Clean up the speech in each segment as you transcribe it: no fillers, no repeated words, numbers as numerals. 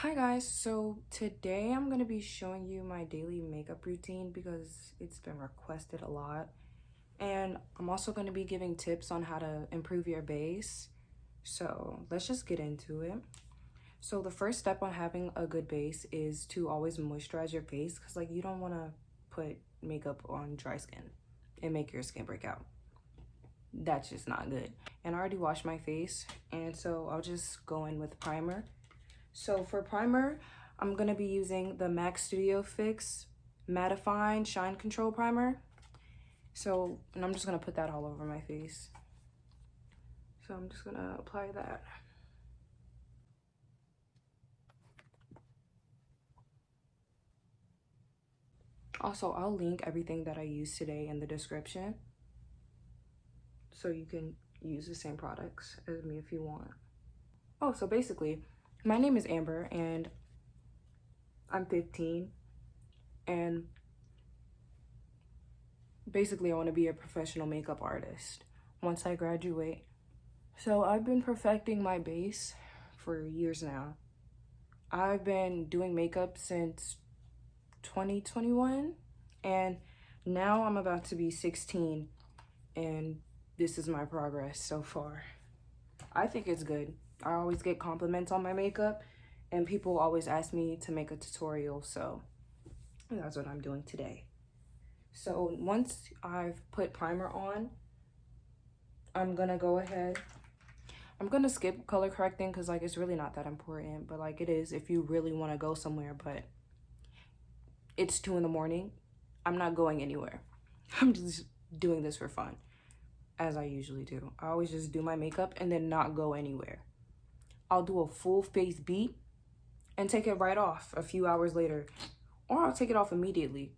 Hi guys, so today I'm going to be showing you my daily makeup routine because it's been requested a lot. And I'm also going to be giving tips on how to improve your base. So let's just get into it. So the first step on having a good base is to always moisturize your face because you don't want to put makeup on dry skin and make your skin break out. That's just not good. And I already washed my face, and so I'll just go in with primer. So for primer, I'm going to be using the MAC Studio Fix Mattifine Shine Control Primer. And I'm just going to put that all over my face. So I'm just going to apply that. Also, I'll link everything that I used today in the description, so you can use the same products as me if you want. Oh, so basically, my name is Amber, and I'm 15, and basically I want to be a professional makeup artist once I graduate. So I've been perfecting my base for years now. I've been doing makeup since 2021, and now I'm about to be 16, and this is my progress so far. I think it's good. I always get compliments on my makeup, and people always ask me to make a tutorial, so that's what I'm doing today. So once I've put primer on, I'm gonna go ahead. I'm gonna skip color correcting because it's really not that important, but it is if you really want to go somewhere. But it's 2 in the morning. I'm not going anywhere. I'm just doing this for fun, as I usually do. I always just do my makeup and then not go anywhere. I'll do a full face beat and take it right off a few hours later, or I'll take it off immediately.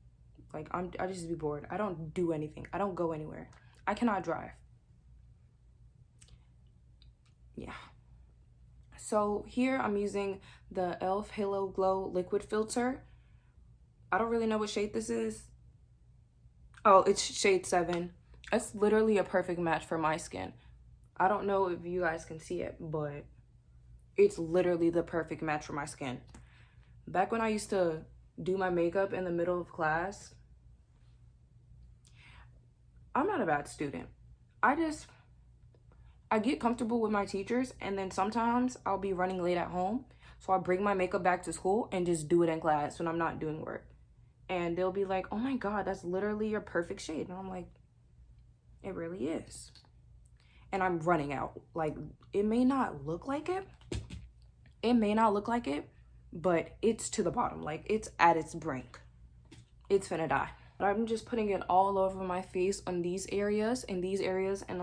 I just be bored. I don't do anything. I don't go anywhere. I cannot drive. Yeah. So here I'm using the e.l.f. Halo Glow Liquid Filter. I don't really know what shade this is. Oh, it's shade 7. It's literally a perfect match for my skin. I don't know if you guys can see it, but it's literally the perfect match for my skin. Back when I used to do my makeup in the middle of class, I'm not a bad student. I get comfortable with my teachers, and then sometimes I'll be running late at home. So I'll bring my makeup back to school and just do it in class when I'm not doing work. And they'll be like, oh my God, that's literally your perfect shade. And I'm like, it really is. And I'm running out. It may not look like it. It may not look like it, but it's to the bottom. It's at its brink. It's finna die. But I'm just putting it all over my face on these areas, and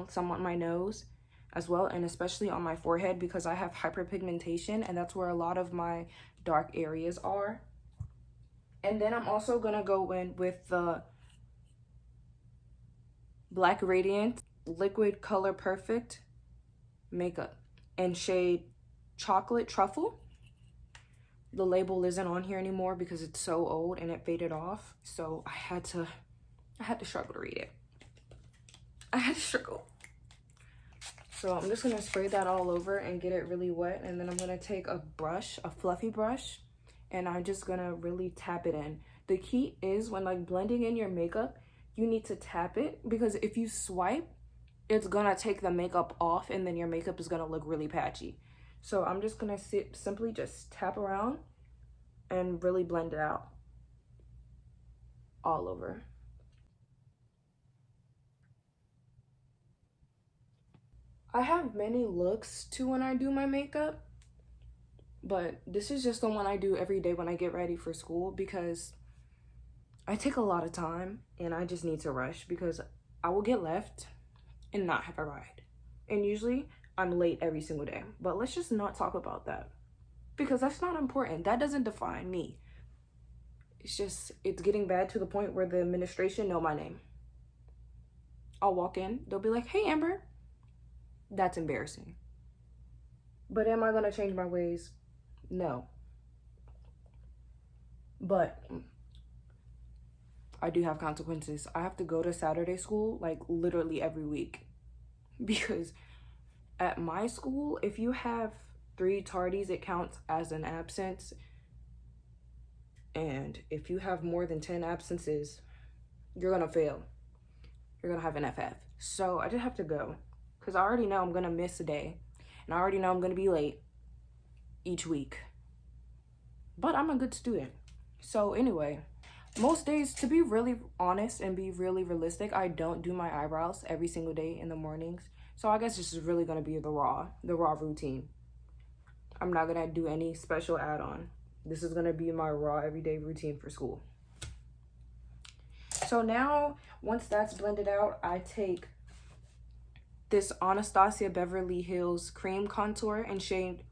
some on my nose as well, and especially on my forehead because I have hyperpigmentation, and that's where a lot of my dark areas are. And then I'm also gonna go in with the Black Radiance Liquid Color Perfect makeup in shade Chocolate Truffle. The label isn't on here anymore because it's so old and it faded off, so I had to struggle to read it. I had to struggle. So I'm just gonna spray that all over and get it really wet, and then I'm gonna take a brush, a fluffy brush, and I'm just gonna really tap it in. The key is when blending in your makeup, you need to tap it, because if you swipe, it's gonna take the makeup off and then your makeup is gonna look really patchy. So I'm just gonna simply just tap around and really blend it out all over. I have many looks to when I do my makeup, but this is just the one I do every day when I get ready for school because I take a lot of time and I just need to rush because I will get left and not have a ride. And usually I'm late every single day, but let's just not talk about that because that's not important. That doesn't define me. It's getting bad to the point where the administration know my name. I'll walk in, they'll be like, hey, Amber. That's embarrassing. But am I gonna change my ways? No. But I do have consequences. I have to go to Saturday school literally every week because at my school, if you have 3 tardies, it counts as an absence. And if you have more than 10 absences, you're gonna fail. You're gonna have an FF. So I just have to go because I already know I'm gonna miss a day, and I already know I'm gonna be late each week. But I'm a good student. So anyway, most days, to be really honest and be really realistic, I don't do my eyebrows every single day in the mornings. So I guess this is really gonna be the raw routine. I'm not gonna do any special add-on. This is gonna be my raw everyday routine for school. So now, once that's blended out, I take this Anastasia Beverly Hills cream contour in shade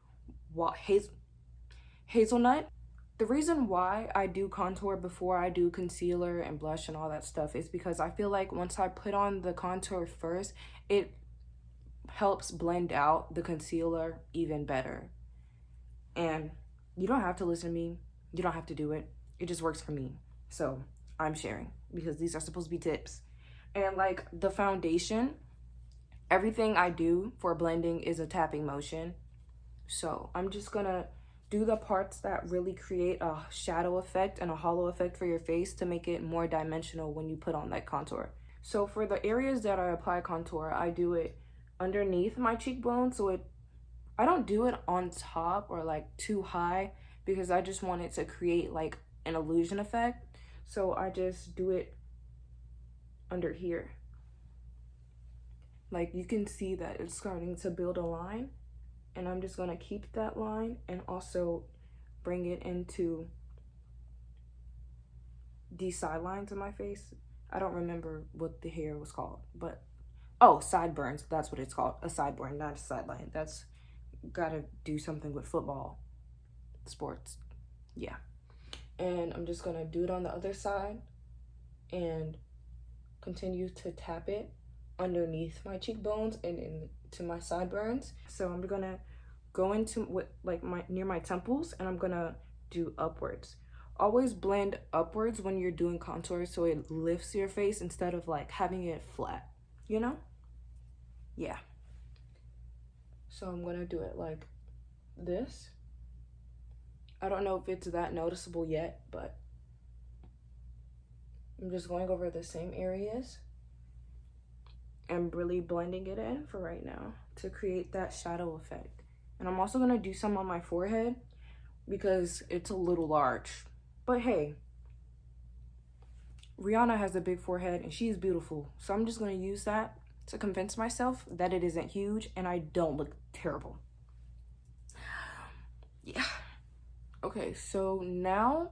hazelnut. The reason why I do contour before I do concealer and blush and all that stuff is because I feel like once I put on the contour first, it helps blend out the concealer even better. And you don't have to listen to me. You don't have to do it. It just works for me. So I'm sharing because these are supposed to be tips. And like the foundation, everything I do for blending is a tapping motion. So I'm just gonna do the parts that really create a shadow effect and a hollow effect for your face to make it more dimensional when you put on that contour. So for the areas that I apply contour, I do it underneath my cheekbone. So I don't do it on top or like too high because I just want it to create like an illusion effect. So I just do it under here. Like you can see that it's starting to build a line, and I'm just gonna keep that line and also bring it into these sidelines of my face. I don't remember what the hair was called, but oh, sideburns, that's what it's called. A sideburn, not a sideline. That's gotta do something with football sports. Yeah. And I'm just gonna do it on the other side and continue to tap it underneath my cheekbones and into my sideburns. So I'm gonna go into like near my temples, and I'm gonna do upwards. Always blend upwards when you're doing contour so it lifts your face instead of like having it flat, you know? Yeah. So I'm gonna do it like this. I don't know if it's that noticeable yet, but I'm just going over the same areas and really blending it in for right now to create that shadow effect. And I'm also gonna do some on my forehead because it's a little large. But hey, Rihanna has a big forehead and she's beautiful. So I'm just gonna use that to convince myself that it isn't huge and I don't look terrible. Yeah. Okay, so now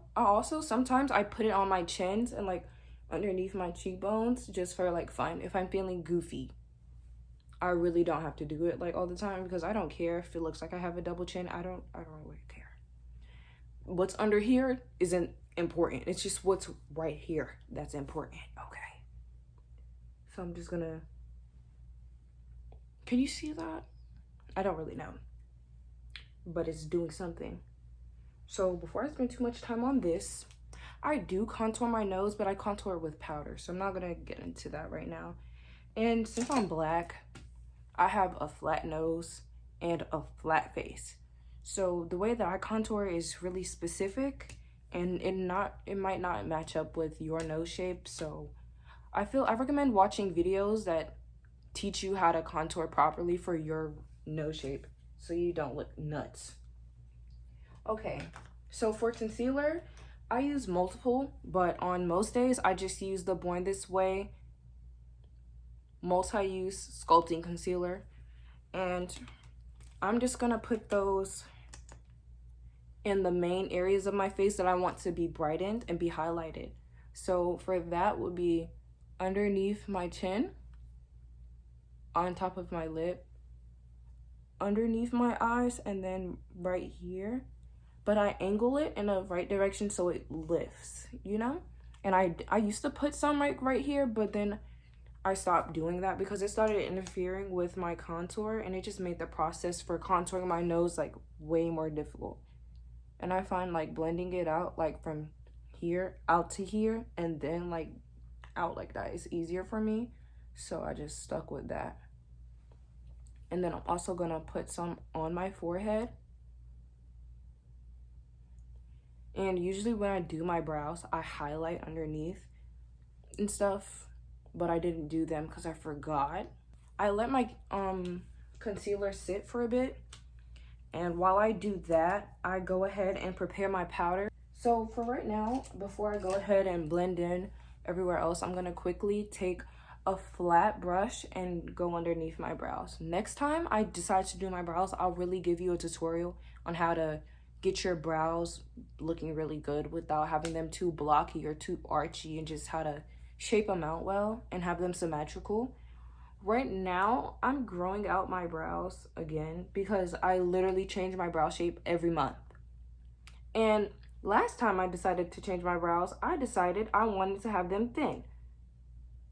sometimes I put it on my chins and like underneath my cheekbones just for like fun. If I'm feeling goofy, I really don't have to do it like all the time because I don't care if it looks like I have a double chin. I don't really care. What's under here isn't important. It's just what's right here that's important. Okay. So I'm just gonna, can you see that? I don't really know, but it's doing something. So before I spend too much time on this, I do contour my nose, but I contour with powder. So I'm not gonna get into that right now. And since I'm black, I have a flat nose and a flat face. So the way that I contour is really specific, and it might not match up with your nose shape. So I recommend watching videos that teach you how to contour properly for your nose shape so you don't look nuts. Okay, so for concealer, I use multiple, but on most days, I just use the Born This Way multi-use sculpting concealer. And I'm just gonna put those in the main areas of my face that I want to be brightened and be highlighted. So for that would be underneath my chin, on top of my lip, underneath my eyes, and then right here. But I angle it in the right direction so it lifts, you know? And I used to put some right here, but then I stopped doing that because it started interfering with my contour, and it just made the process for contouring my nose like way more difficult. And I find like blending it out like from here out to here and then like out like that is easier for me. So I just stuck with that. And then I'm also gonna put some on my forehead And usually when I do my brows, I highlight underneath and stuff, but I didn't do them because I forgot. I let my concealer sit for a bit, and while I do that, I go ahead and prepare my powder. So for right now, before I go ahead and blend in everywhere else, I'm gonna quickly take a flat brush and go underneath my brows. Next time I decide to do my brows, I'll really give you a tutorial on how to get your brows looking really good without having them too blocky or too archy, and just how to shape them out well and have them symmetrical. Right now, I'm growing out my brows again because I literally change my brow shape every month. And last time I decided to change my brows, I decided I wanted to have them thin.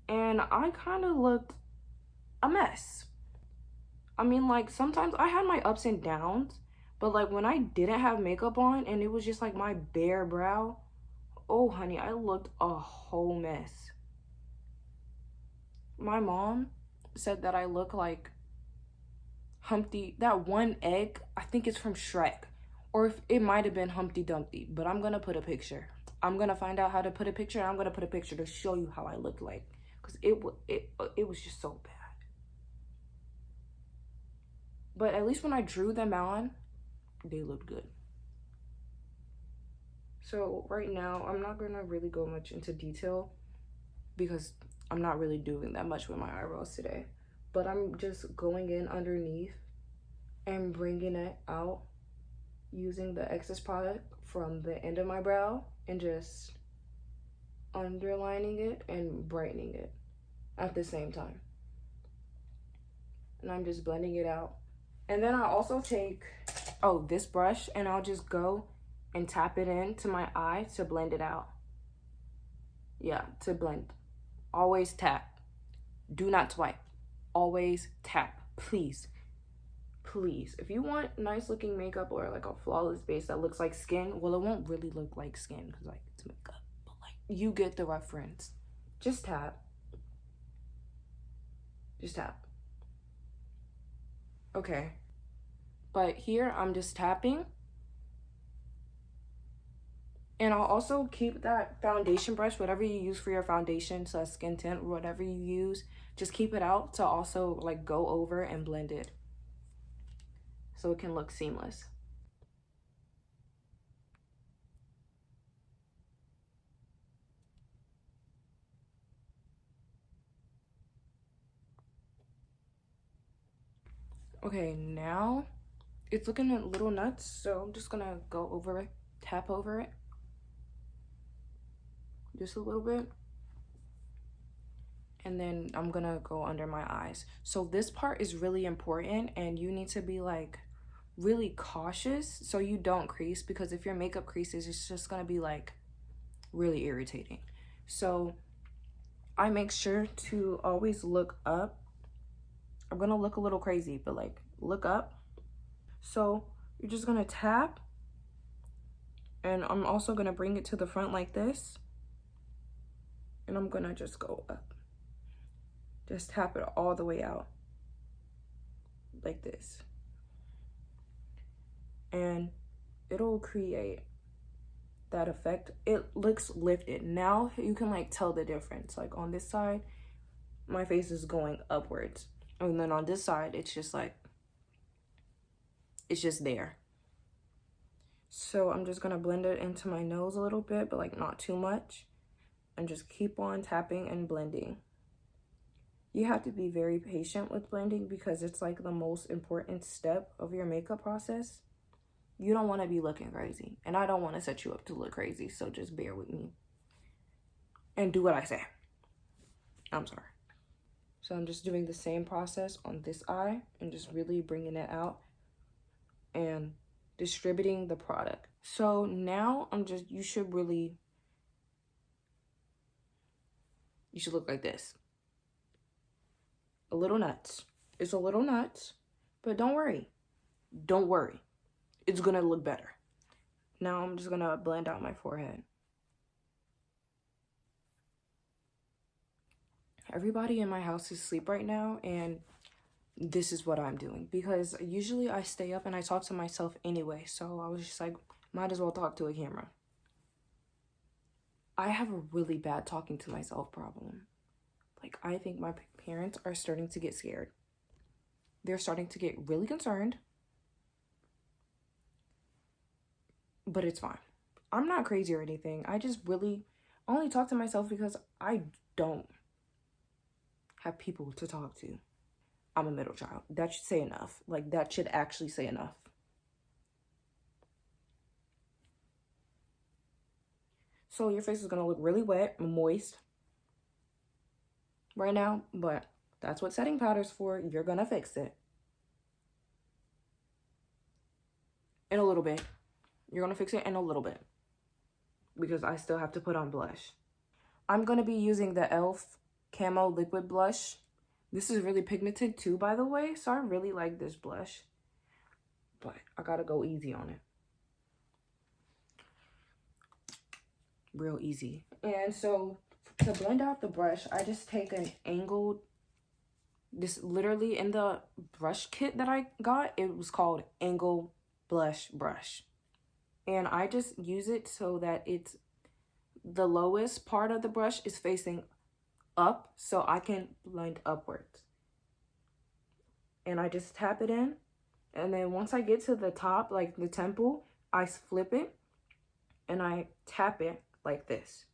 And I kind of looked a mess. I mean, like, sometimes I had my ups and downs, but like when I didn't have makeup on and it was just like my bare brow, oh honey, I looked a whole mess. My mom said that I look like Humpty, that one egg, I think it's from Shrek, or if it might have been Humpty Dumpty, but I'm gonna put a picture. I'm gonna find out how to put a picture, and I'm gonna put a picture to show you how I looked like, because it was just so bad. But at least when I drew them on, they looked good. So right now, I'm not gonna really go much into detail because I'm not really doing that much with my eyebrows today. But I'm just going in underneath and bringing it out using the excess product from the end of my brow and just underlining it and brightening it at the same time. And I'm just blending it out. And then I also take, this brush, and I'll just go and tap it into my eye to blend it out. Yeah, to blend. Always tap. Do not swipe. Always tap, please. Please. If you want nice looking makeup or like a flawless base that looks like skin, well, it won't really look like skin because like it's makeup, but like you get the reference. Just tap. Just tap. Okay. But here I'm just tapping. And I'll also keep that foundation brush, whatever you use for your foundation, so skin tint, whatever you use, just keep it out to also like go over and blend it so it can look seamless. Okay, now it's looking a little nuts, so I'm just gonna go over it, tap over it just a little bit. And then I'm gonna go under my eyes. So this part is really important, and you need to be like really cautious so you don't crease, because if your makeup creases, it's just gonna be like really irritating. So I make sure to always look up. I'm gonna look a little crazy, but like look up. So you're just gonna tap, and I'm also gonna bring it to the front like this, and I'm gonna just go up. Just tap it all the way out like this, and it'll create that effect. It looks lifted. Now you can like tell the difference. Like on this side, my face is going upwards, and then on this side, it's just like, it's just there. So I'm just gonna blend it into my nose a little bit, but like not too much, and just keep on tapping and blending. You have to be very patient with blending because it's like the most important step of your makeup process. You don't want to be looking crazy, and I don't want to set you up to look crazy, so just bear with me and do what I say. I'm sorry. So I'm just doing the same process on this eye and just really bringing it out and distributing the product. So now you should look like this. A little nuts. It's a little nuts, but don't worry. Don't worry. It's gonna look better. Now I'm just gonna blend out my forehead. Everybody in my house is asleep right now, and this is what I'm doing because usually I stay up and I talk to myself anyway. So I was just like, might as well talk to a camera. I have a really bad talking to myself problem. Like, I think my parents are starting to get scared. They're starting to get really concerned. But it's fine. I'm not crazy or anything. I just really only talk to myself because I don't have people to talk to. I'm a middle child. That should say enough. Like, that should actually say enough. So your face is going to look really wet, moist right now, but that's what setting powder's for. You're going to fix it. In a little bit. You're going to fix it in a little bit. Because I still have to put on blush. I'm going to be using the e.l.f. Camo Liquid Blush. This is really pigmented too, by the way. So I really like this blush. But I got to go easy on it. Real easy. And so to blend out the brush, I just take an angled, this literally in the brush kit that I got, it was called Angle Blush Brush. And I just use it so that it's the lowest part of the brush is facing up so I can blend upwards. And I just tap it in. And then once I get to the top, like the temple, I flip it and I tap it like this.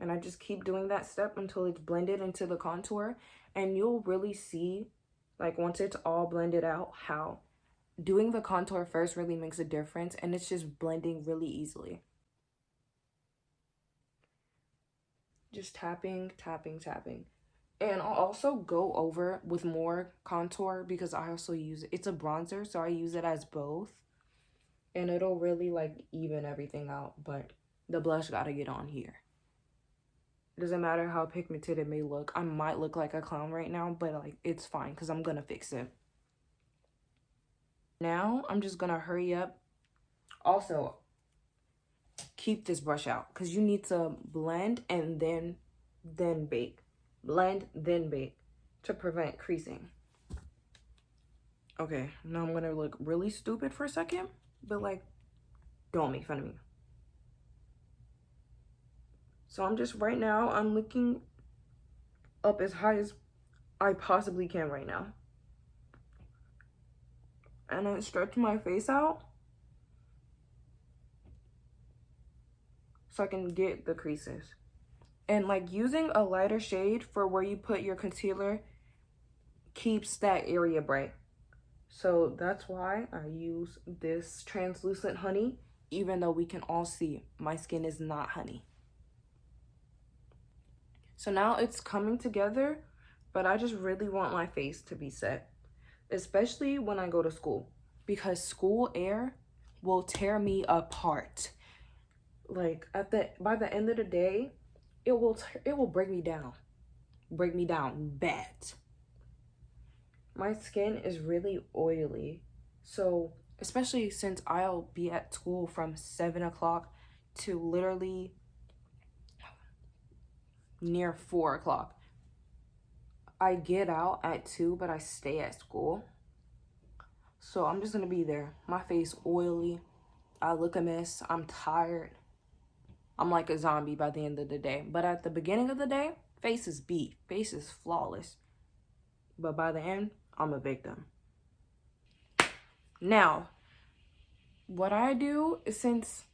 And I just keep doing that step until it's blended into the contour. And you'll really see, like once it's all blended out, how doing the contour first really makes a difference. And it's just blending really easily. Just tapping, tapping, tapping. And I'll also go over with more contour because I also use it. It's a bronzer, so I use it as both. And it'll really like even everything out. But the blush gotta get on here. It doesn't matter how pigmented it may look. I might look like a clown right now, but like it's fine because I'm gonna fix it. Now I'm just gonna hurry up. Also, keep this brush out because you need to blend and then bake. Blend, then bake to prevent creasing. Okay, now I'm gonna look really stupid for a second, but like, don't make fun of me. So I'm just, right now, I'm looking up as high as I possibly can right now. And I stretch my face out so I can get the creases. And like using a lighter shade for where you put your concealer keeps that area bright. So that's why I use this translucent honey, even though we can all see my skin is not honey. So now it's coming together, but I just really want my face to be set, especially when I go to school, because school air will tear me apart. Like by the end of the day, it will break me down bad. My skin is really oily, so especially since I'll be at school from 7 o'clock to literally near 4 o'clock. I get out at 2, but I stay at school. So I'm just gonna be there. My face oily. I look a mess. I'm tired. I'm like a zombie by the end of the day. But at the beginning of the day, face is beat. Face is flawless. But by the end, I'm a victim. Now, what I do is, since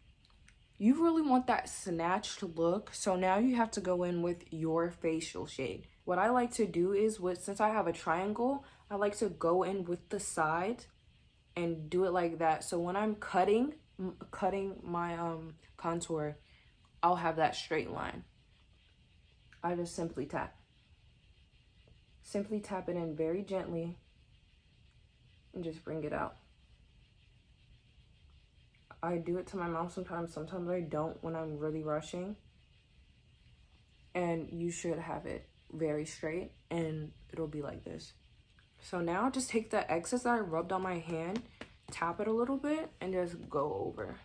you really want that snatched look, so now you have to go in with your facial shade. What I like to do is, since I have a triangle, I like to go in with the side and do it like that. So when I'm cutting my contour, I'll have that straight line. I just simply tap. Simply tap it in very gently and just bring it out. I do it to my mouth sometimes I don't when I'm really rushing. And you should have it very straight and it'll be like this. So now just take the excess that I rubbed on my hand, tap it a little bit, and just go over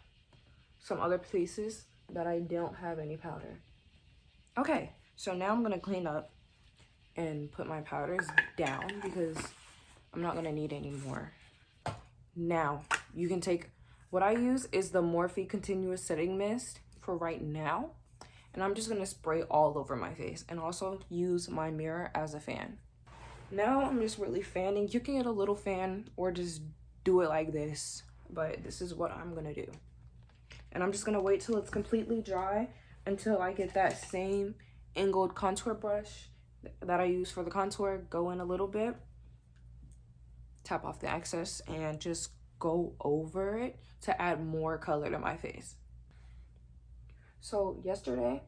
some other places that I don't have any powder. Okay, so now I'm gonna clean up and put my powders down because I'm not gonna need any more. Now, you can take, what I use is the Morphe Continuous Setting Mist for right now. And I'm just gonna spray all over my face and also use my mirror as a fan. Now I'm just really fanning. You can get a little fan or just do it like this, but this is what I'm gonna do. And I'm just gonna wait till it's completely dry until I get that same angled contour brush that I use for the contour, go in a little bit, tap off the excess, and just go over it to add more color to my face. So yesterday,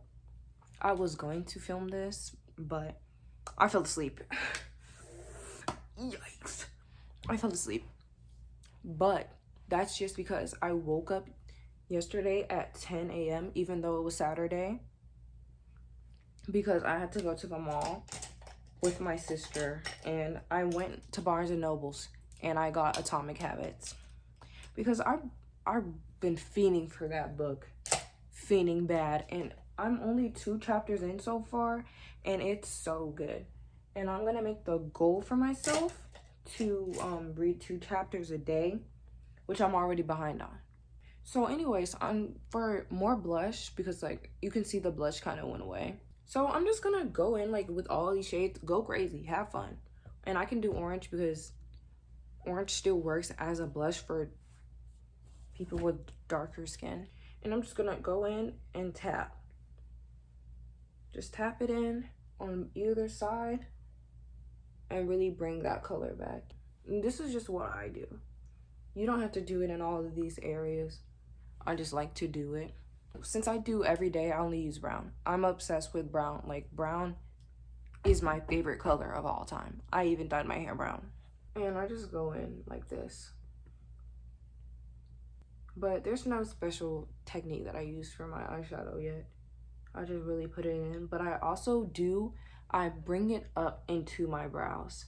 I was going to film this, but I fell asleep. Yikes. I fell asleep. But that's just because I woke up yesterday at 10 a.m. even though it was Saturday, because I had to go to the mall with my sister, and I went to Barnes and Nobles and I got Atomic Habits because I've been fiending for that book, fiending bad, and I'm only 2 chapters in so far and it's so good. And I'm gonna make the goal for myself to read 2 chapters a day, which I'm already behind on. So anyways, for more blush, because like you can see the blush kind of went away. So I'm just gonna go in like with all these shades, go crazy, have fun. And I can do orange because orange still works as a blush for people with darker skin. And I'm just gonna go in and tap. Just tap it in on either side and really bring that color back. And this is just what I do. You don't have to do it in all of these areas. I just like to do it. Since I do every day, I only use brown. I'm obsessed with brown. Like, brown is my favorite color of all time. I even dyed my hair brown. And I just go in like this. But there's no special technique that I use for my eyeshadow yet. I just really put it in. But I also I bring it up into my brows.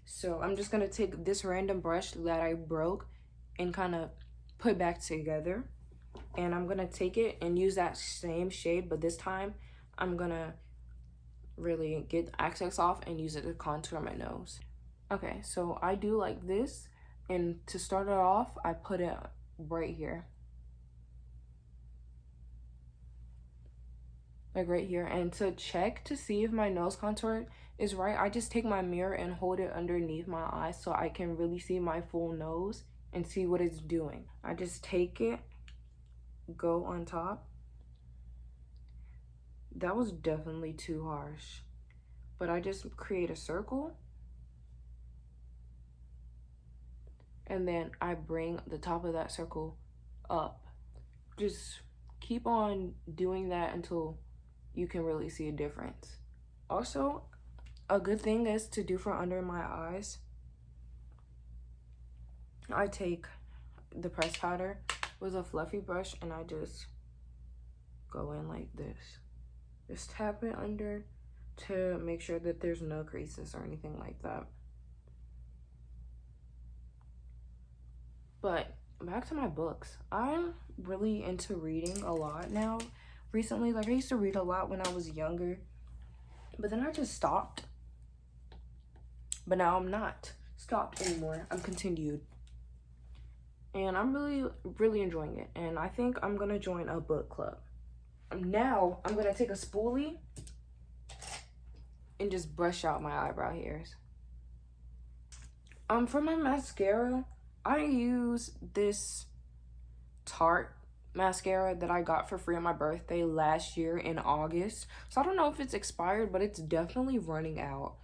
So I'm just gonna take this random brush that I broke and kind of put back together. And I'm gonna take it and use that same shade, but this time I'm gonna really get the excess off and use it to contour my nose. Okay, so I do like this, and to start it off, I put it right here. Like right here. And to check to see if my nose contour is right, I just take my mirror and hold it underneath my eyes so I can really see my full nose and see what it's doing. I just take it, go on top. That was definitely too harsh, but I just create a circle and then I bring the top of that circle up. Just keep on doing that until you can really see a difference. Also, a good thing is to do for under my eyes. I take the pressed powder with a fluffy brush and I just go in like this. Just tap it under to make sure that there's no creases or anything like that. But back to my books. I'm really into reading a lot now recently. Like, I used to read a lot when I was younger, but then I just stopped. But now I'm not stopped anymore. I'm continued. And I'm really enjoying it. And I think I'm gonna join a book club. Now I'm gonna take a spoolie and just brush out my eyebrow hairs. For my mascara, I use this Tarte mascara that I got for free on my birthday last year in August. So I don't know if it's expired, but it's definitely running out.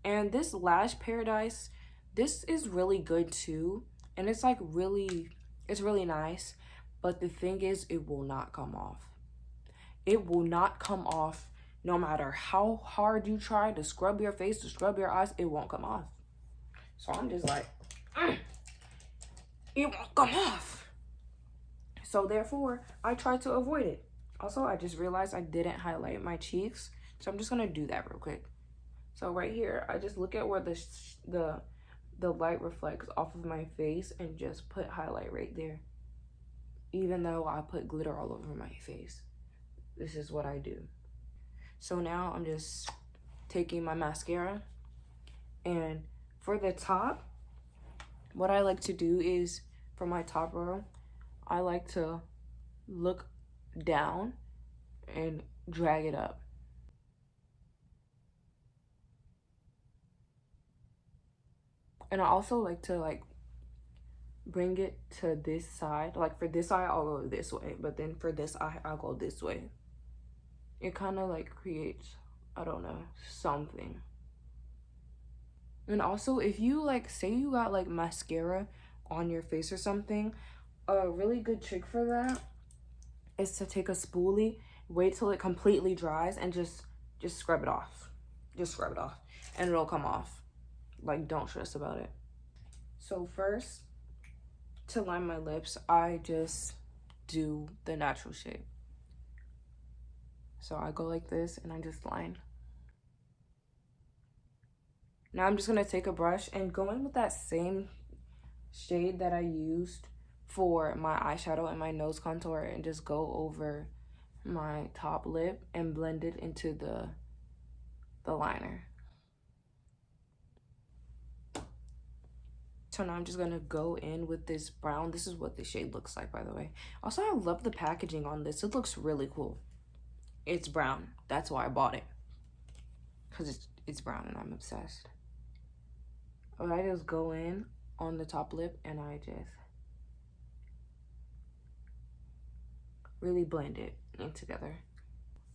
And this Lash Paradise, this is really good too. And it's like it's really nice. But the thing is, it will not come off. It will not come off no matter how hard you try to scrub your face, to scrub your eyes, it won't come off. So I'm just like, it won't come off. So therefore, I try to avoid it. Also, I just realized I didn't highlight my cheeks. So I'm just gonna do that real quick. So right here, I just look at where the light reflects off of my face and just put highlight right there. Even though I put glitter all over my face. This is what I do. So now I'm just taking my mascara, and for the top, what I like to do is, for my top row, I like to look down and drag it up. And I also like to like bring it to this side. Like for this eye, I'll go this way, but then for this eye, I'll go this way. It kind of like creates, I don't know, something. And also, if you like, say you got like mascara on your face or something, a really good trick for that is to take a spoolie, wait till it completely dries, and just scrub it off. Just scrub it off, and it'll come off. Like, don't stress about it. So first, to line my lips, I just do the natural shape. So I go like this, and I just line. Now I'm just gonna take a brush and go in with that same shade that I used for my eyeshadow and my nose contour, and just go over my top lip and blend it into the liner. So now I'm just gonna go in with this brown. This is what the shade looks like, by the way. Also, I love the packaging on this. It looks really cool. It's brown. That's why I bought it, because it's brown and I'm obsessed. But I just go in on the top lip and I just really blend it in together.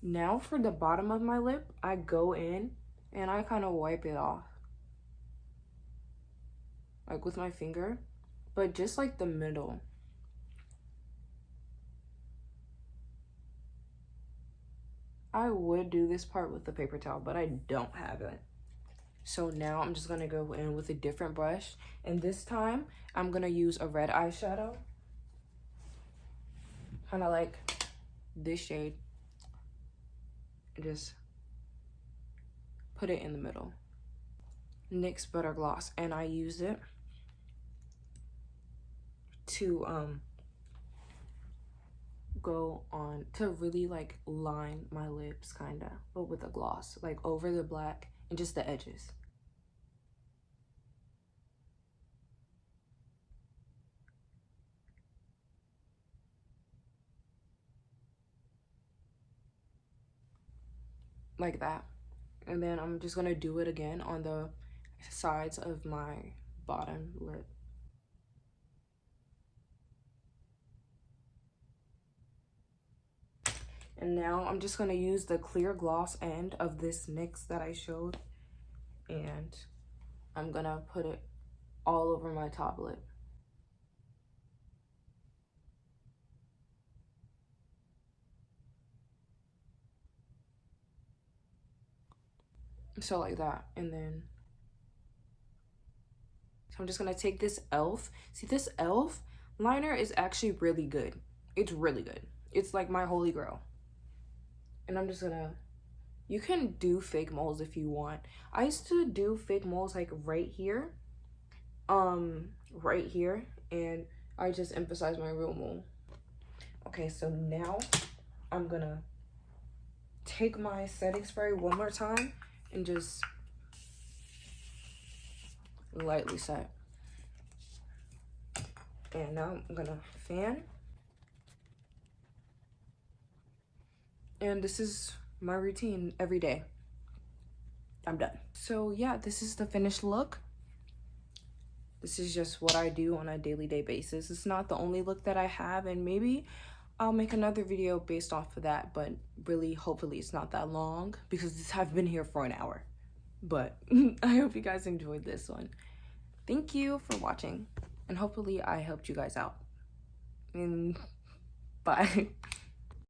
Now for the bottom of my lip, I go in and I kind of wipe it off, like with my finger, but just like the middle. I would do this part with the paper towel, but I don't have it. So now I'm just gonna go in with a different brush, and this time I'm gonna use a red eyeshadow, kind of like this shade, and just put it in the middle. NYX Butter Gloss, and I use it to go on to really like line my lips, kinda, but with a gloss, like over the black and just the edges. Like that. And then I'm just gonna do it again on the sides of my bottom lip. And now I'm just gonna use the clear gloss end of this NYX that I showed, and I'm gonna put it all over my top lip. So like that. And then, so I'm just gonna take this e.l.f. See, this e.l.f. liner is actually really good. It's really good. It's like my holy grail. And I'm just gonna, you can do fake moles if you want. I used to do fake moles like right here, and I just emphasize my real mole. Okay, so now I'm gonna take my setting spray one more time and just lightly set. And now I'm gonna fan. And this is my routine every day. I'm done. So yeah, this is the finished look. This is just what I do on a daily basis. It's not the only look that I have, and maybe I'll make another video based off of that, but really, hopefully it's not that long, because I've been here for an hour. But I hope you guys enjoyed this one. Thank you for watching, and hopefully I helped you guys out. And bye.